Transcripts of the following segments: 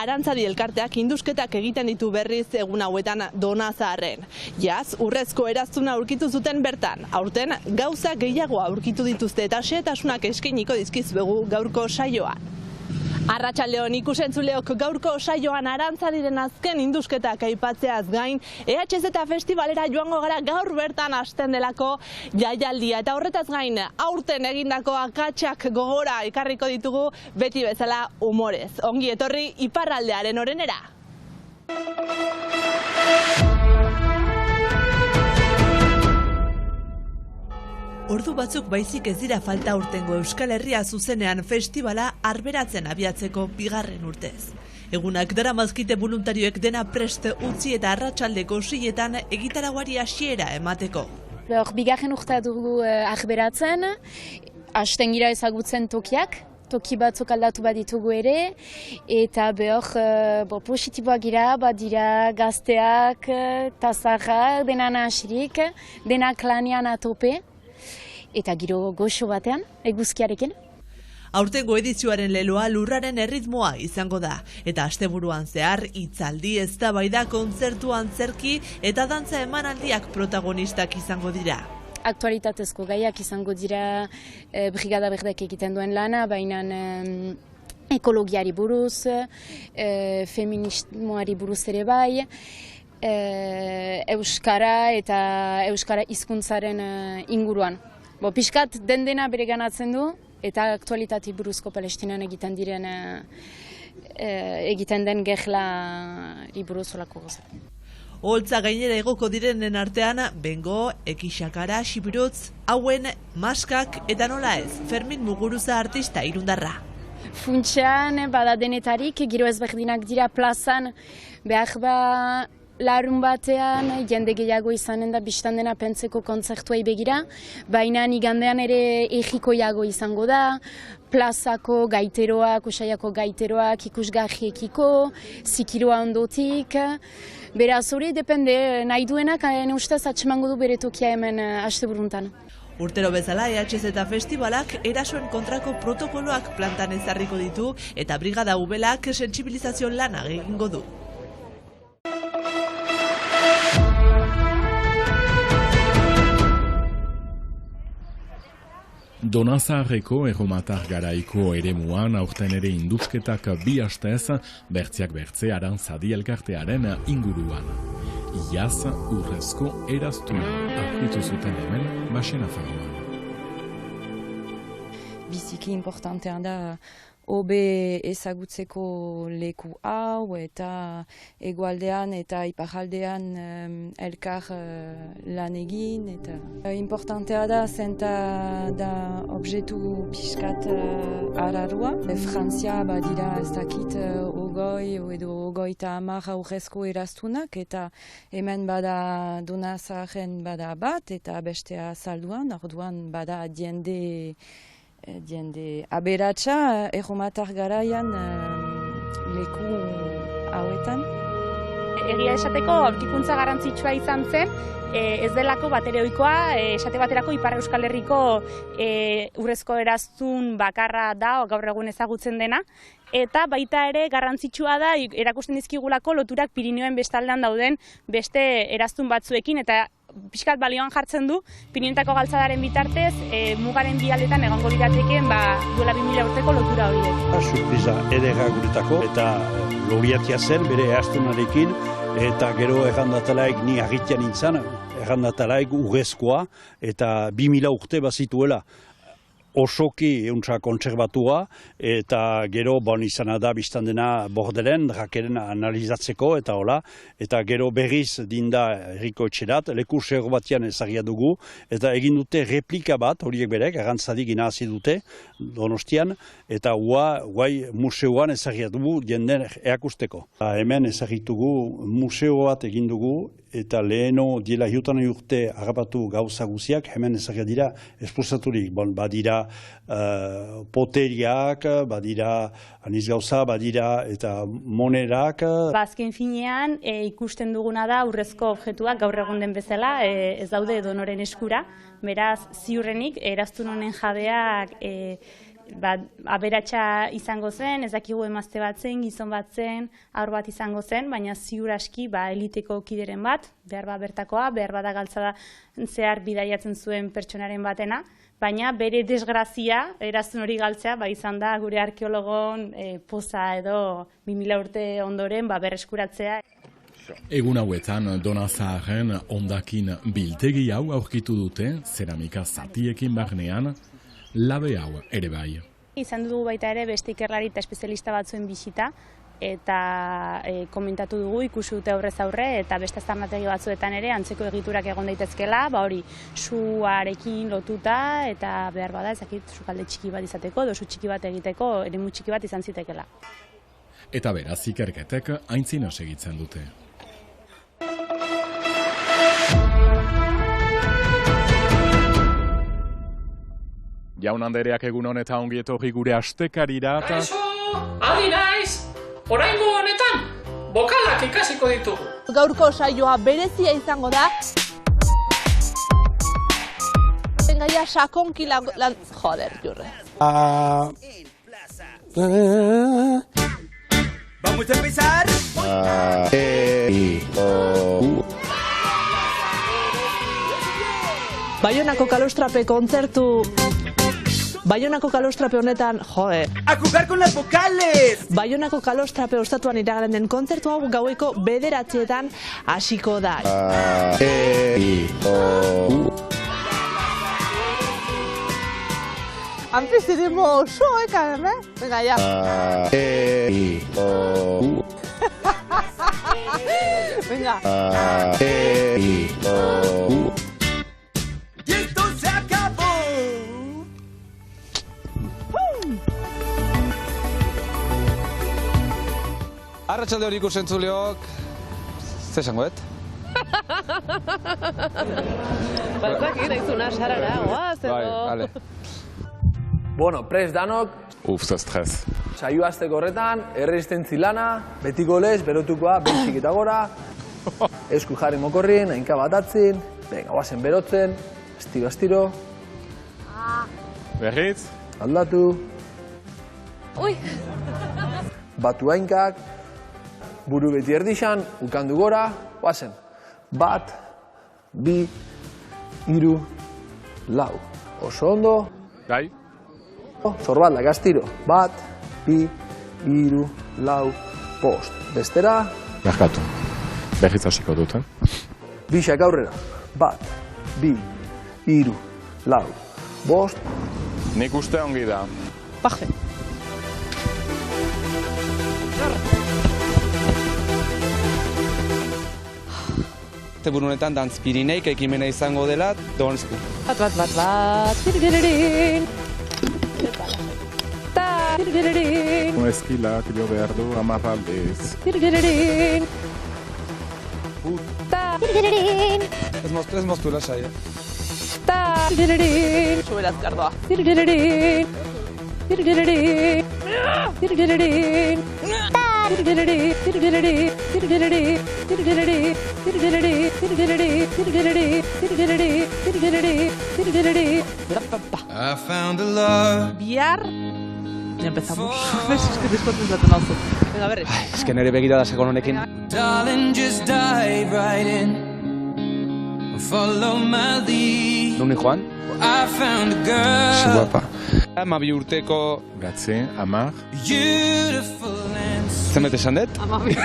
Arantzadi elkarteak indusketak egiten ditu berriz egun hauetan Donazaharren. Jaz, urrezko eraztuna aurkitu zuten bertan. Aurten gauza gehiago aurkitu dituzte eta xehetasunak eskainiko dizkizuegu gaurko saioan. Arratsaldeon ikusentzuleok, gaurko saioan Arantzadiren azken indusketak aipatzeaz gain, EHZ festivalera joango gara gaur bertan hasten delako jaialdia. Eta horretaz gain, aurten egindako akatsak gogora ekarriko ditugu beti bezala umorez. Ongi etorri iparraldearen orenera. Ordu batzuk baizik ez dira falta urtengo Euskal Herria zuzenean festivala arberatzen abiatzeko bigarren urtez. Egunak daramazkite voluntarioek dena prest utzi eta arratsaldeko 6etan egitarauari hasiera emateko. Bigarren urtea dugu arberatzen, hasten gira ezagutzen toki batzuk aldatu bat ditugu ere, eta positiboak gira, badira gazteak, tazarrak, denan hasirik, denak lanean atope. Eta giro goxo batean, eguzkiarekin. Aurtengo edizioaren leloa lurraren erritmoa izango da, eta asteburuan zehar hitzaldi, eztabaida, kontzertu, antzerki eta dantza emanaldiak protagonistak izango dira. Aktualitatezko gaiak izango dira Brigada Berdek egiten duen lana, baina ekologiari buruz, feminismoari buruz ere bai, euskara eta euskara hizkuntzaren inguruan. Piskat dena bere ganatzen du, eta aktualitati buruzko Palestinan egiten den gerlari buruz olako goza. Holtza gainera egoko direnen artean, bengo, ekixakara, xibirutz, hauen, maskak eta nola ez, Fermin Muguruza artista irundarra. Funtsean, bada denetarik, giro ezberdinak dira plazan, behar larun batean, jende gehiago izanen da biztan dena pentseko kontzertuei begira, baina igandean ere egikoiago izango da, plazako gaiteroak, usaiako gaiteroak, ikusgarriekiko, zikiroa ondotik. Beraz hori depende, nahi duenak ustez atxemango du bere tokia hemen asteburuntan. Urtero bezala EHZ festivalak erasoen kontrako protokoloak plantan ezarriko ditu eta Brigada Ubelak sentsibilizazio lana egingo du. Donazaharreko erromatar garaiko eremuan aurten ere indusketak bi astez bertziak bertze Arantzadi elkartearen inguruan. Iaz urrezko eraztuna aurkitu zuten hemen Baxena Fagoan. Biziki importantea da hobe ezagutzeko leku hau eta hegoaldean eta iparraldean elkar lan egin. Importantea da zenta da objektu pixkat ararua. Frantzia badira ez dakit 20 edo 30 urrezko eraztunak eta hemen bada Donazaharren bada bat eta bestea Zalduan, orduan bada jende aberatsa erromatar garaian leku hauetan. Egia esateko aurkikuntza garrantzitsua izan zen, ez delako batere ohikoa, esate baterako Ipar Euskal Herriko urrezko eraztun bakarra da, gaur egun ezagutzen dena, eta baita ere garrantzitsua da erakusten dizkigulako loturak Pirinioen bestaldean dauden beste eraztun batzuekin, eta pixkat balioan jartzen du, Pirinioetako galtzadaren bitartez, mugaren bi aldetan egongo liratekeen duela 2000 urteko lotura horiek. Surpriza ederra guretako eta loriatia zen bere eraztunarekin, eta gero errandatalaik ni harritia nintzen, errandatalaik urrezkoa eta 2000 urte bazituela. Osoki euntza kontserbatua eta gero izan da biztan dena bordelen, drakeren analizatzeko eta hola, eta gero berriz dinda herriko etxerat, leku zero batian ezagia dugu, eta egin dute replika bat, horiek berek, Arantzadik inazi dute, Donostian, eta guai museoan ezagia dugu jenden erakusteko. Hemen ezagitugu museo bat egin dugu, eta leheno diela hiutan urte harrapatu gauza guziak, hemen ezagia dira esposaturik, badira poteriak, badira aniz gauza, badira eta monerak. Azken finean ikusten duguna da urrezko objektuak gaur egun den bezala, ez daude edonoren eskura, beraz ziurrenik eraztun honen jabeak aberatsa izango zen, ez dakigu emazte bat zen, gizon bat zen, haur bat izango zen, baina ziur aski eliteko kideren bat, behar bertakoa, behar da galtzada zehar bidaiatzen zuen pertsonaren batena, baina bere desgrazia, eraztun hori galtzea, izan da gure arkeologon poza edo 2000 urte ondoren berreskuratzea. Egun hauetan Dona Zaharren hondakin biltegi hau aurkitu dute, zeramika zatiekin barnean, labe hau ere bai. Izan dugu baita ere beste ikerlari eta espezialista batzuen bisita, eta komentatu dugu, ikusi dute aurrez aurre, eta beste aztarnategi batzuetan ere antzeko egiturak egon daitezkela, hori suarekin lotuta, eta behar bada ezakit sukalde txiki bat izateko, dosu txiki bat egiteko, eremu txiki bat izan zitekela. Eta beraz ikerketek aintzina segitzen dute. Jaun Andereak egun honetan ongi etorri gure astekarira. Kaixo, adi naiz! Oraingo honetan, bokalak ikasiko ditugu. Gaurko saioa berezia izango da. Gaia sakonki lan... Joder, Jurre. Vamos a empezar. Baionako Kalostrape kontzertu... Baionako Kalostrape honetan, A jugar con las vocales. Baionako Kalostrape ostatuan iragaren den kontzertu hau gaueko 9:00 hasiko da. Antes tenemos Carmen, venga ya. Venga. Y esto se acabó. Arratsalde hori ikusentzuleok, ze esango dut? Batzak iraizuna sarara, guaz, edo... Vale. Bueno, prest danok. Ze estres. Saio azteko horretan, erresistentzi lana, betiko lez, berotukoa, bentsik eta gora, esku jarri mokorrin, hainka bat atzin, venga, guazen berotzen, astiro. Berriz? Aldatu. Ui! Batu hainkak, buru beti erdixan, ukandu gora, guazen. 1, 2, 3, 4. Oso ondo. Bai? Zorbaldak astiro. 1, 2, 3, 4, 5. Bestera. Barkatu. Berriz hasiko dut, Bixak aurrera. 1, 2, 3, 4, 5. Nik uste ongi da. Paje. Asteburu honetan dantzpirineik ekimena izango dela, Donezku. Bat. Tirgiririn. Tirgiririn. Eskilak jo behar du 10 aldiz. Tirgiririn. Tirgiririn. Ez moztu lasai. Tirgiririn. Txuberaz gardoa. Tirgiririn. Tirgiririn. Tirgiririn. Tirgiririn. Tirgiririn. Tirgiririn. Tirgiririn. Tirgiririn. Tirgiririn. Tirgiririn. Tirgiririn. Tirgiririn. Tirgiririn. I found a love. Bihar... Ya empezamos. Es que deskonzentratzen nauzu. Venga, berriz. Ez que nire begirada sekon honekin. Darling, just dive right in. Follow my lead. Nuni joan? I found a girl. Si guapa. 12 urteko... Gatze, 10. Beautiful and Zenbet esan dut? 12.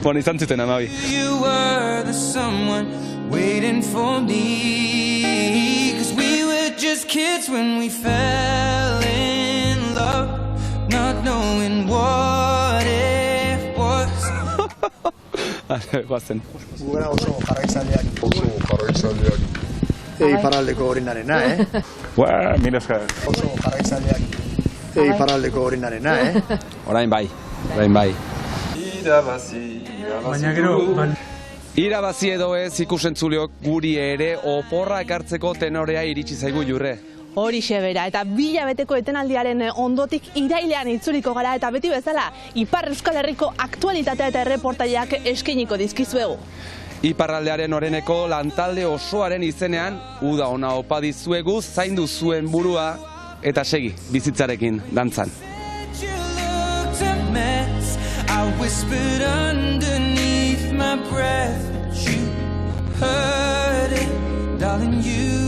Bueno, izan zuten 12. you were the someone waiting for me. 'Cause we were just kids when we fell in love, not knowing what it was. Guazen. Gugara oso jarraitzaileak. Iparraldeko orinarena, Mira esker. Oso jarraitzaileak. Iparraldeko orinarena, Orain bai. Baina gero... Irabazi edo ez ikusentzuleok guri ere oporra ekartzeko tenorea iritsi zaigu Jurre. Horixe bera, eta 2 hilabeteko etenaldiaren ondotik irailean itzuliko gara, eta beti bezala Ipar Euskal Herriko aktualitatea eta erreportaiak eskainiko dizkizuegu. Iparraldearen oreneko lantalde osoaren izenean, uda ona opa dizuegu, zaindu zuen burua, eta segi bizitzarekin dantzan. I whispered underneath my breath, but you heard it, darling, you